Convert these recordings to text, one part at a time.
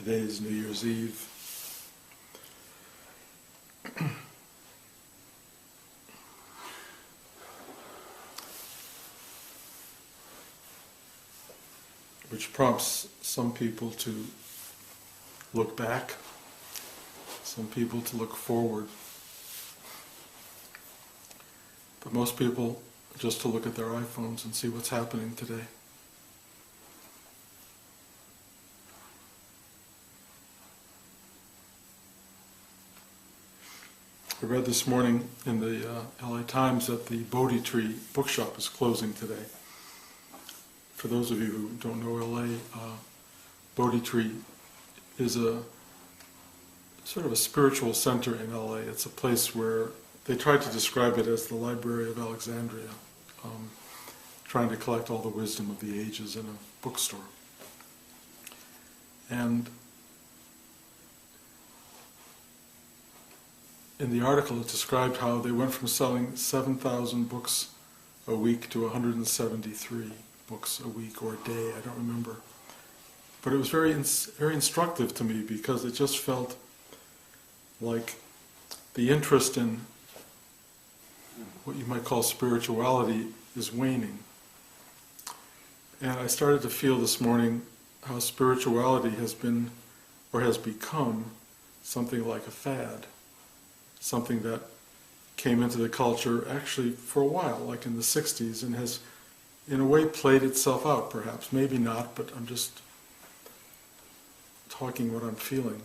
Today is New Year's Eve. Which prompts some people to look back, some people to look forward, but most people just to look at their iPhones and see what's happening today. I read this morning in the LA Times that the Bodhi Tree bookshop is closing today. For those of you who don't know LA, Bodhi Tree is a sort of a spiritual center in LA. It's a place where they tried to describe it as the Library of Alexandria, trying to collect all the wisdom of the ages in a bookstore. And in the article it described how they went from selling 7,000 books a week to 173 books a week or a day, I don't remember. But it was very instructive to me because it just felt like the interest in what you might call spirituality is waning. And I started to feel this morning how spirituality has been, or has become, something like a fad. Something that came into the culture actually for a while, like in the 60s, and has in a way played itself out perhaps. Maybe not, but I'm just talking what I'm feeling.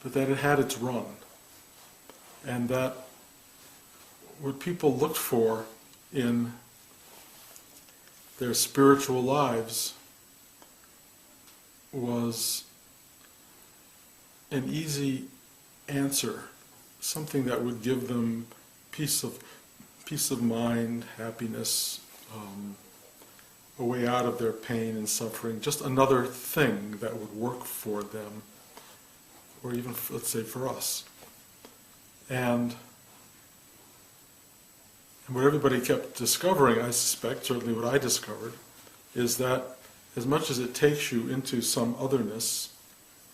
But that it had its run. And that what people looked for in their spiritual lives was an easy answer, something that would give them peace of mind, happiness, a way out of their pain and suffering, just another thing that would work for them, or even, let's say, for us. And what everybody kept discovering, I suspect, certainly what I discovered, is that as much as it takes you into some otherness,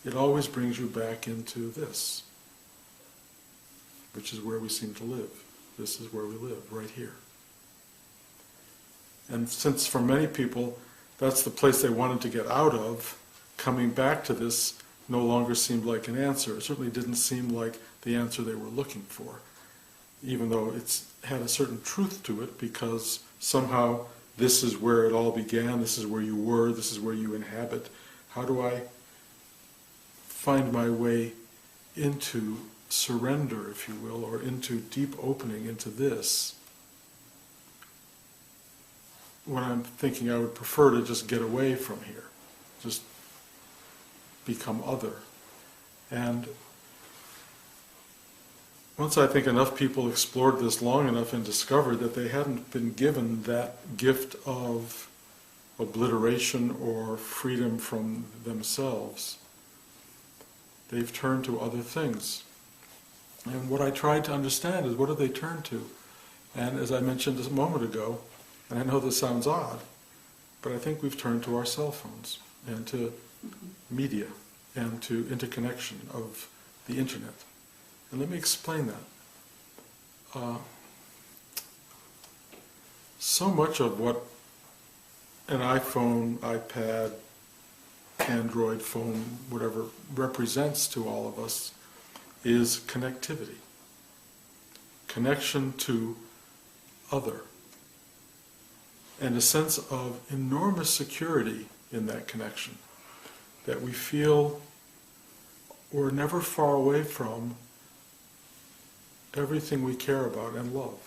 it always brings you back into this, which is where we seem to live. This is where we live, right here. And since for many people that's the place they wanted to get out of, coming back to this no longer seemed like an answer. It certainly didn't seem like the answer they were looking for, even though it's had a certain truth to it, because somehow this is where it all began, this is where you were, this is where you inhabit. How do I find my way into surrender, if you will, or into deep opening into this, when I'm thinking I would prefer to just get away from here, just become other. And once I think enough people explored this long enough and discovered that they hadn't been given that gift of obliteration or freedom from themselves, they've turned to other things. And what I tried to understand is, what do they turn to? And as I mentioned a moment ago, and I know this sounds odd, but I think we've turned to our cell phones and to media and to interconnection of the internet. And let me explain that. So much of what an iPhone, iPad, Android phone, whatever, represents to all of us is connectivity. Connection to other. And a sense of enormous security in that connection, that we feel we're never far away from everything we care about and love.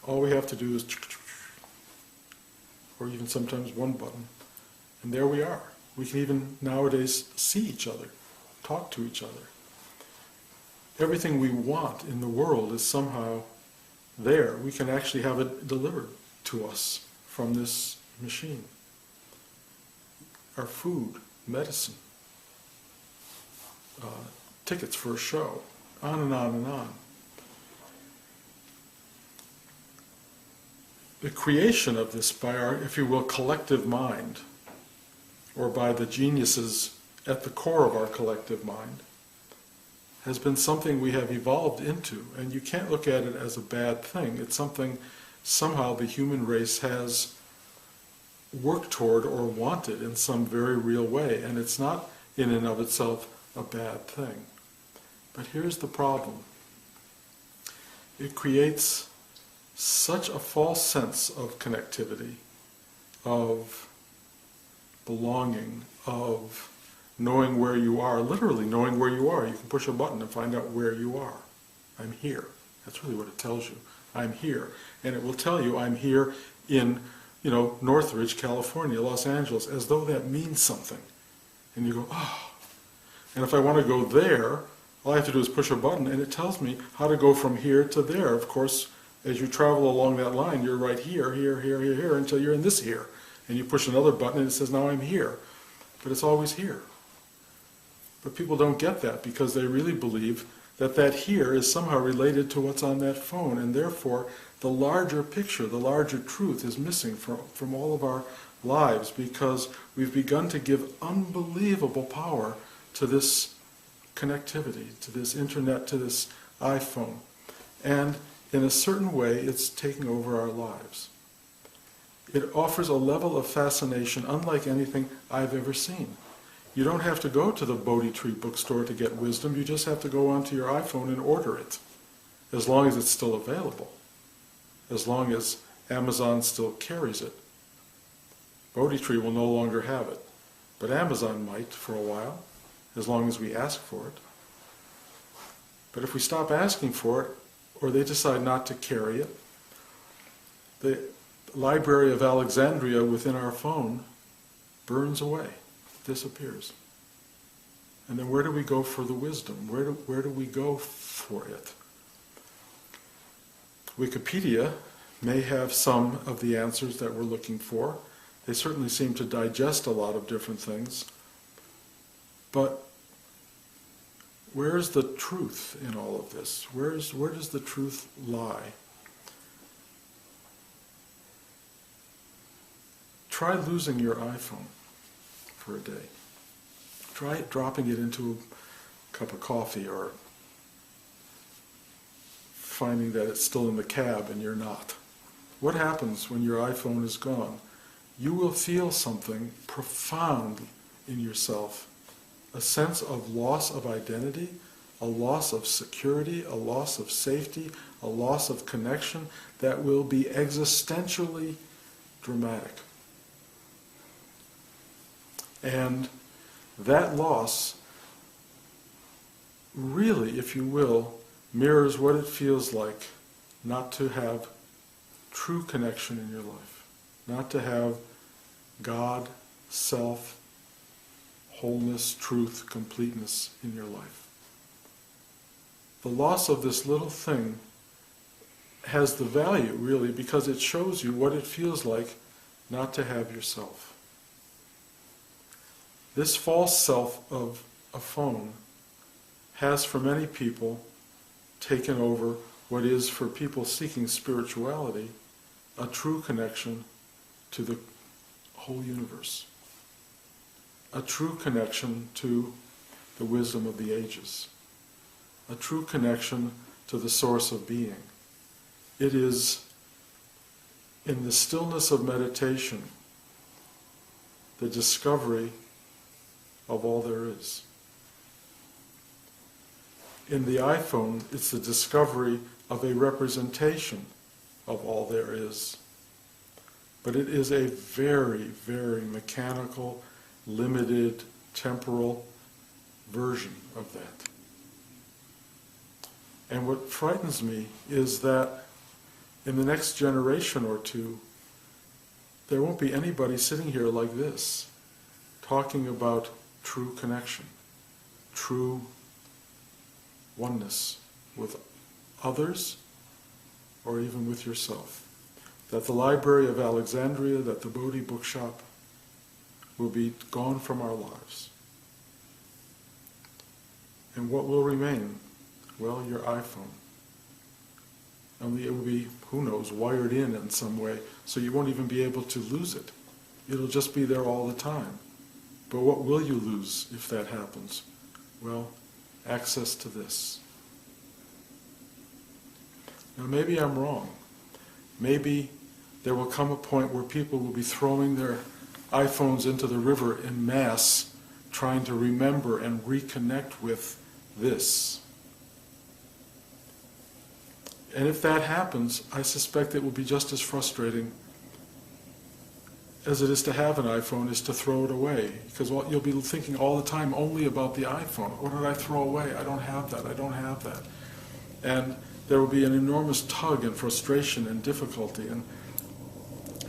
All we have to do is, or even sometimes one button, and there we are. We can even nowadays see each other, talk to each other. Everything we want in the world is somehow there. We can actually have it delivered to us from this machine. Our food, medicine, tickets for a show, on and on and on. The creation of this by our, if you will, collective mind or by the geniuses at the core of our collective mind, has been something we have evolved into, and you can't look at it as a bad thing. It's something somehow the human race has worked toward or wanted in some very real way, and it's not in and of itself a bad thing. But here's the problem. It creates such a false sense of connectivity, of belonging, of knowing where you are, literally knowing where you are. You can push a button and find out where you are. I'm here. That's really what it tells you. I'm here. And it will tell you I'm here in, Northridge, California, Los Angeles, as though that means something. And you go, oh. And if I want to go there, all I have to do is push a button and it tells me how to go from here to there. Of course, as you travel along that line, you're right here, here, here, here, here, until you're in this here. And you push another button and it says, now I'm here. But it's always here. But people don't get that because they really believe that that here is somehow related to what's on that phone, and therefore the larger picture, the larger truth is missing from all of our lives, because we've begun to give unbelievable power to this connectivity, to this internet, to this iPhone. And in a certain way, it's taking over our lives. It offers a level of fascination unlike anything I've ever seen. You don't have to go to the Bodhi Tree bookstore to get wisdom, you just have to go onto your iPhone and order it, as long as it's still available, as long as Amazon still carries it. Bodhi Tree will no longer have it, but Amazon might for a while, as long as we ask for it. But if we stop asking for it, or they decide not to carry it, the Library of Alexandria within our phone burns away, disappears. And then where do we go for the wisdom? Where do we go for it? Wikipedia may have some of the answers that we're looking for. They certainly seem to digest a lot of different things. But where's the truth in all of this? Where does the truth lie? Try losing your iPhone for a day. Try dropping it into a cup of coffee, or finding that it's still in the cab and you're not. What happens when your iPhone is gone? You will feel something profound in yourself. A sense of loss of identity, a loss of security, a loss of safety, a loss of connection that will be existentially dramatic. And that loss really, if you will, mirrors what it feels like not to have true connection in your life, not to have God, self, wholeness, truth, completeness in your life. The loss of this little thing has the value, really, because it shows you what it feels like not to have yourself. This false self of a phone has, for many people, taken over what is, for people seeking spirituality, a true connection to the whole universe, a true connection to the wisdom of the ages, a true connection to the source of being. It is in the stillness of meditation the discovery of all there is. In the iPhone, it's the discovery of a representation of all there is. But it is a very, very mechanical, limited, temporal version of that. And what frightens me is that in the next generation or two, there won't be anybody sitting here like this, talking about true connection, true oneness with others, or even with yourself. That the Library of Alexandria, that the Bodhi Bookshop will be gone from our lives. And what will remain? Well, your iPhone. Only it will be, who knows, wired in some way, so you won't even be able to lose it. It'll just be there all the time. But what will you lose if that happens? Well, access to this. Now maybe I'm wrong. Maybe there will come a point where people will be throwing their iPhones into the river en masse, trying to remember and reconnect with this. And if that happens, I suspect it will be just as frustrating as it is to have an iPhone, is to throw it away. Because you'll be thinking all the time only about the iPhone. What did I throw away? I don't have that. I don't have that. And there will be an enormous tug and frustration and difficulty. And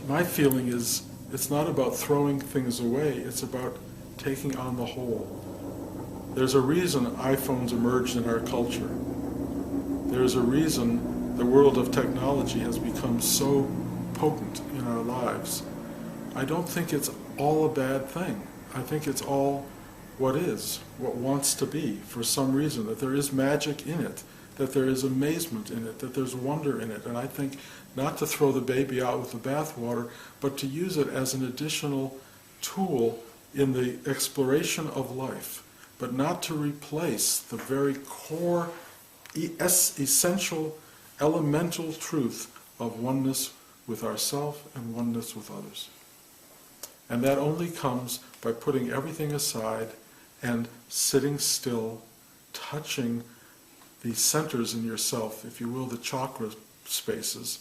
my feeling is it's not about throwing things away. It's about taking on the whole. There's a reason iPhones emerged in our culture. There's a reason the world of technology has become so potent in our lives. I don't think it's all a bad thing. I think it's all what is, what wants to be, for some reason, that there is magic in it, that there is amazement in it, that there's wonder in it. And I think not to throw the baby out with the bathwater, but to use it as an additional tool in the exploration of life, but not to replace the very core, essential, elemental truth of oneness with ourself and oneness with others. And that only comes by putting everything aside and sitting still, touching the centers in yourself, if you will, the chakra spaces,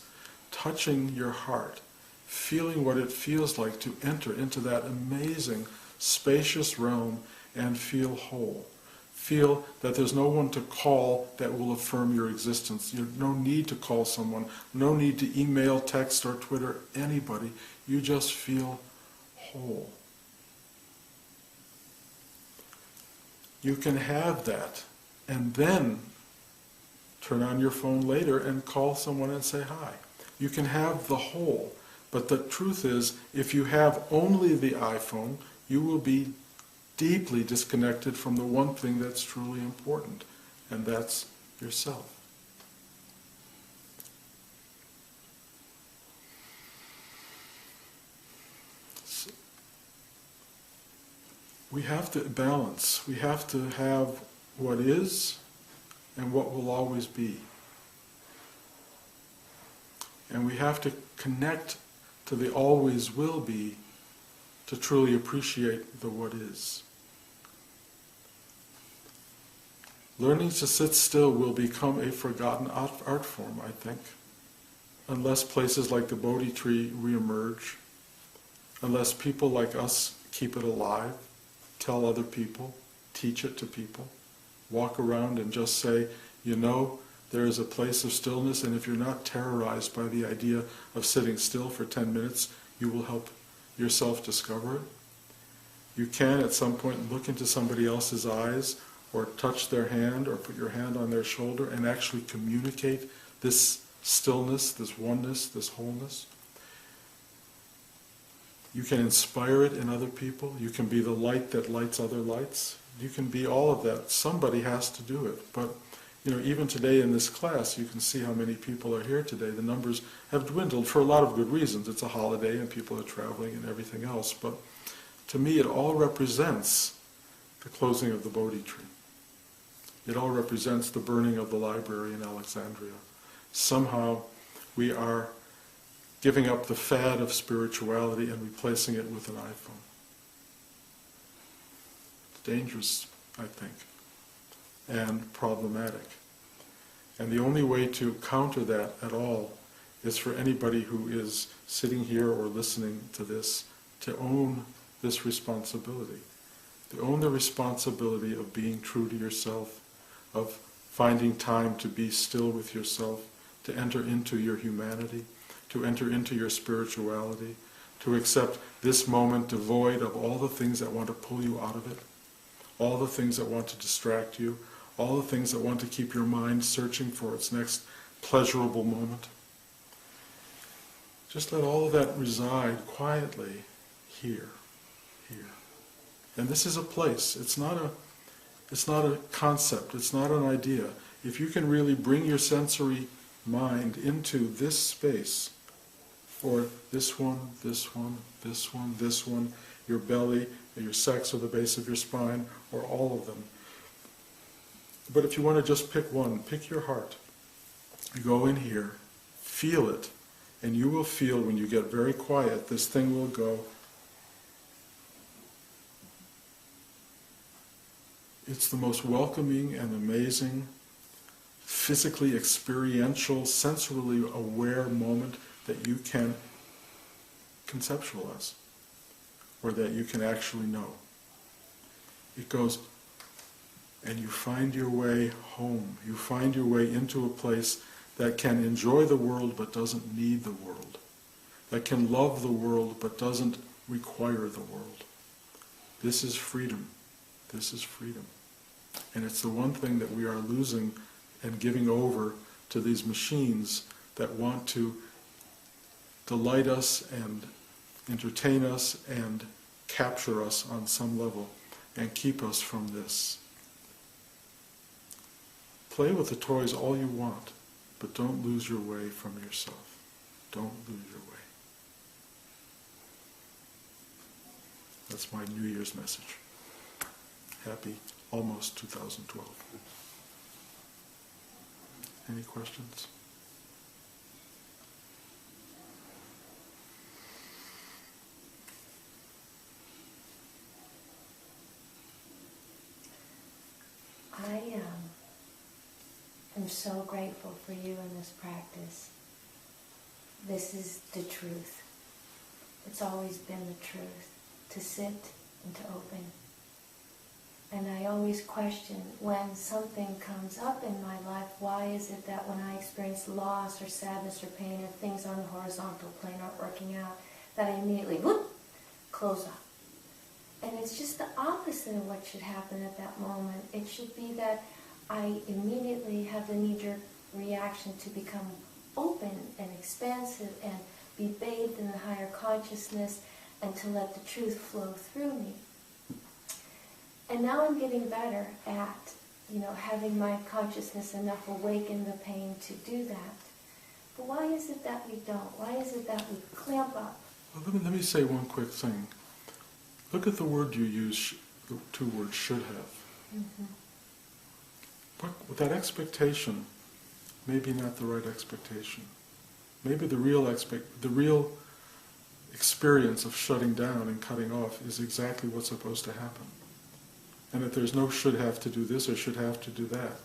touching your heart, feeling what it feels like to enter into that amazing, spacious realm and feel whole. Feel that there's no one to call that will affirm your existence. There's no need to call someone, no need to email, text, or Twitter anybody. You just feel whole. You can have that, and then turn on your phone later and call someone and say hi. You can have the whole, but the truth is, if you have only the iPhone, you will be deeply disconnected from the one thing that's truly important, and that's yourself. We have to balance. We have to have what is and what will always be. And we have to connect to the always will be to truly appreciate the what is. Learning to sit still will become a forgotten art form, I think, unless places like the Bodhi tree reemerge, unless people like us keep it alive, tell other people, teach it to people, walk around and just say, you know, there is a place of stillness, and if you're not terrorized by the idea of sitting still for 10 minutes, you will help yourself discover it. You can at some point look into somebody else's eyes or touch their hand or put your hand on their shoulder and actually communicate this stillness, this oneness, this wholeness. You can inspire it in other people. You can be the light that lights other lights. You can be all of that. Somebody has to do it. But even today in this class, you can see how many people are here today. The numbers have dwindled for a lot of good reasons. It's a holiday and people are traveling and everything else. But to me, it all represents the closing of the Bodhi tree. It all represents the burning of the library in Alexandria. Somehow we are giving up the fad of spirituality and replacing it with an iPhone. It's dangerous, I think, and problematic. And the only way to counter that at all is for anybody who is sitting here or listening to this to own this responsibility. To own the responsibility of being true to yourself, of finding time to be still with yourself, to enter into your humanity, to enter into your spirituality, to accept this moment devoid of all the things that want to pull you out of it, all the things that want to distract you, all the things that want to keep your mind searching for its next pleasurable moment. Just let all of that reside quietly here. And this is a place. It's not a concept. It's not an idea. If you can really bring your sensory mind into this space, or this one, this one, this one, this one, your belly, your sex or the base of your spine, or all of them. But if you want to just pick one, pick your heart. You go in here, feel it, and you will feel when you get very quiet, this thing will go. It's the most welcoming and amazing, physically experiential, sensorily aware moment that you can conceptualize, or that you can actually know. It goes, and you find your way home. You find your way into a place that can enjoy the world but doesn't need the world, that can love the world but doesn't require the world. This is freedom. This is freedom. And it's the one thing that we are losing and giving over to these machines that want to delight us and entertain us and capture us on some level and keep us from this. Play with the toys all you want, but don't lose your way from yourself. Don't lose your way. That's my New Year's message. Happy almost 2012. Any questions? I'm so grateful for you in this practice. This is the truth. It's always been the truth, to sit and to open. And I always question when something comes up in my life, why is it that when I experience loss or sadness or pain or things on the horizontal plane aren't working out, that I immediately, whoop, close up. And it's just the opposite of what should happen at that moment. It should be that I immediately have the knee-jerk reaction to become open and expansive and be bathed in the higher consciousness and to let the truth flow through me. And now I'm getting better at, having my consciousness enough awaken the pain to do that. But why is it that we don't? Why is it that we clamp up? Well, let me say one quick thing. Look at the word you use, the two words, should have. Mm-hmm. But with that expectation, maybe not the right expectation. Maybe the real experience of shutting down and cutting off is exactly what's supposed to happen. And that there's no should have to do this or should have to do that.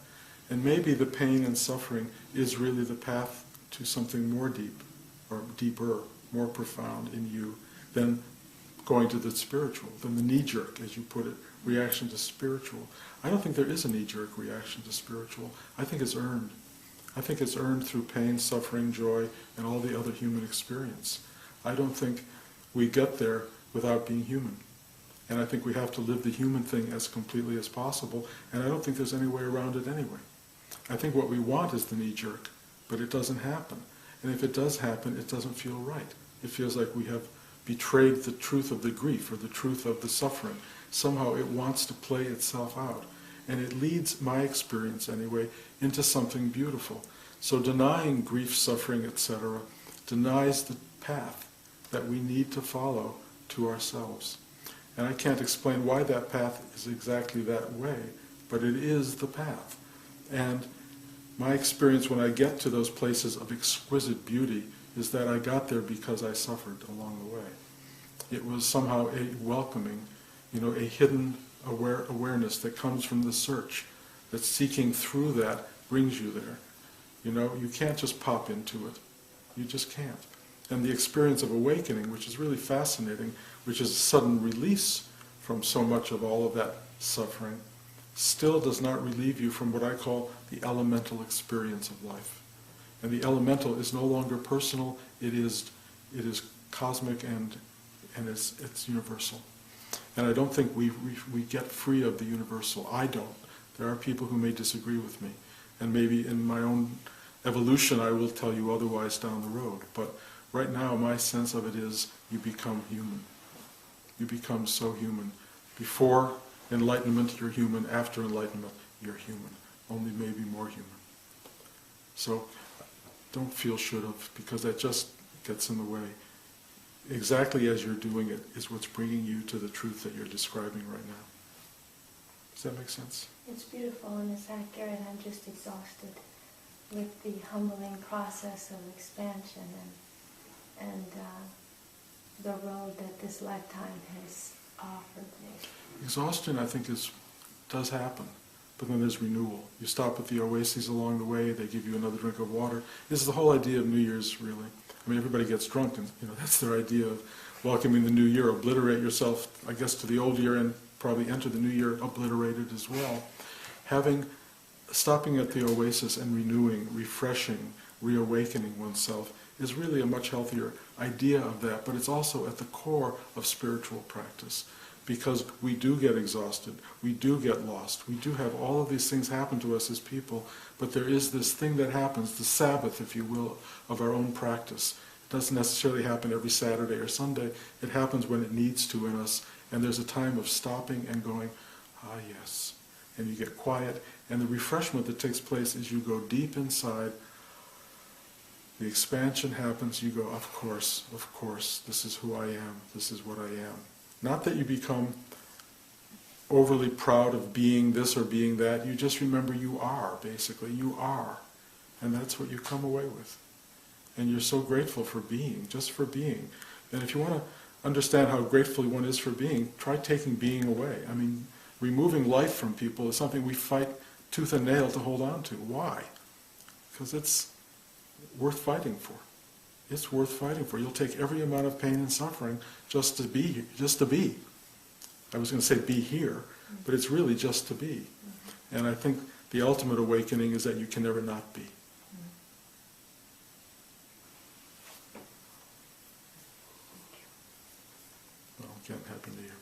And maybe the pain and suffering is really the path to something more deep, or deeper, more profound in you than going to the spiritual, than the knee-jerk, as you put it, reaction to spiritual. I don't think there is a knee-jerk reaction to spiritual. I think it's earned. I think it's earned through pain, suffering, joy, and all the other human experience. I don't think we get there without being human. And I think we have to live the human thing as completely as possible, and I don't think there's any way around it anyway. I think what we want is the knee-jerk, but it doesn't happen. And if it does happen, it doesn't feel right. It feels like we have betrayed the truth of the grief or the truth of the suffering. Somehow it wants to play itself out. And it leads, my experience anyway, into something beautiful. So denying grief, suffering, etc. denies the path that we need to follow to ourselves. And I can't explain why that path is exactly that way, but it is the path. And my experience when I get to those places of exquisite beauty is that I got there because I suffered along the way. It was somehow a welcoming, a hidden awareness that comes from the search, that seeking through that brings you there. You can't just pop into it. You just can't. And the experience of awakening, which is really fascinating, which is a sudden release from so much of all of that suffering, still does not relieve you from what I call the elemental experience of life. And the elemental is no longer personal, it is cosmic and it's universal. And I don't think we get free of the universal. I don't. There are people who may disagree with me. And maybe in my own evolution I will tell you otherwise down the road. But right now my sense of it is you become human. You become so human. Before enlightenment you're human. After enlightenment you're human. Only maybe more human. So don't feel should have, because that just gets in the way. exactly as you're doing it is what's bringing you to the truth that you're describing right now. Does that make sense? It's beautiful and it's accurate. I'm just exhausted with the humbling process of expansion and the road that this lifetime has offered me. Exhaustion, I think, does happen, but then there's renewal. You stop at the oases along the way, they give you another drink of water. This is the whole idea of New Year's, really. I mean, everybody gets drunk, and that's their idea of welcoming the new year. Obliterate yourself, I guess, to the old year and probably enter the new year obliterated as well. Stopping at the oasis and renewing, refreshing, reawakening oneself is really a much healthier idea of that, but it's also at the core of spiritual practice, because we do get exhausted, we do get lost, we do have all of these things happen to us as people, but there is this thing that happens, the Sabbath, if you will, of our own practice. It doesn't necessarily happen every Saturday or Sunday, it happens when it needs to in us, and there's a time of stopping and going, ah yes, and you get quiet, and the refreshment that takes place is you go deep inside, the expansion happens, you go, of course, this is who I am, this is what I am. Not that you become overly proud of being this or being that, you just remember you are, basically, you are. And that's what you come away with. And you're so grateful for being, just for being. And if you want to understand how grateful one is for being, try taking being away. I mean, removing life from people is something we fight tooth and nail to hold on to. Why? Because it's worth fighting for. It's worth fighting for. You'll take every amount of pain and suffering just to be here, just to be. I was going to say be here, but it's really just to be. And I think the ultimate awakening is that you can never not be. Well, again, Happy New Year.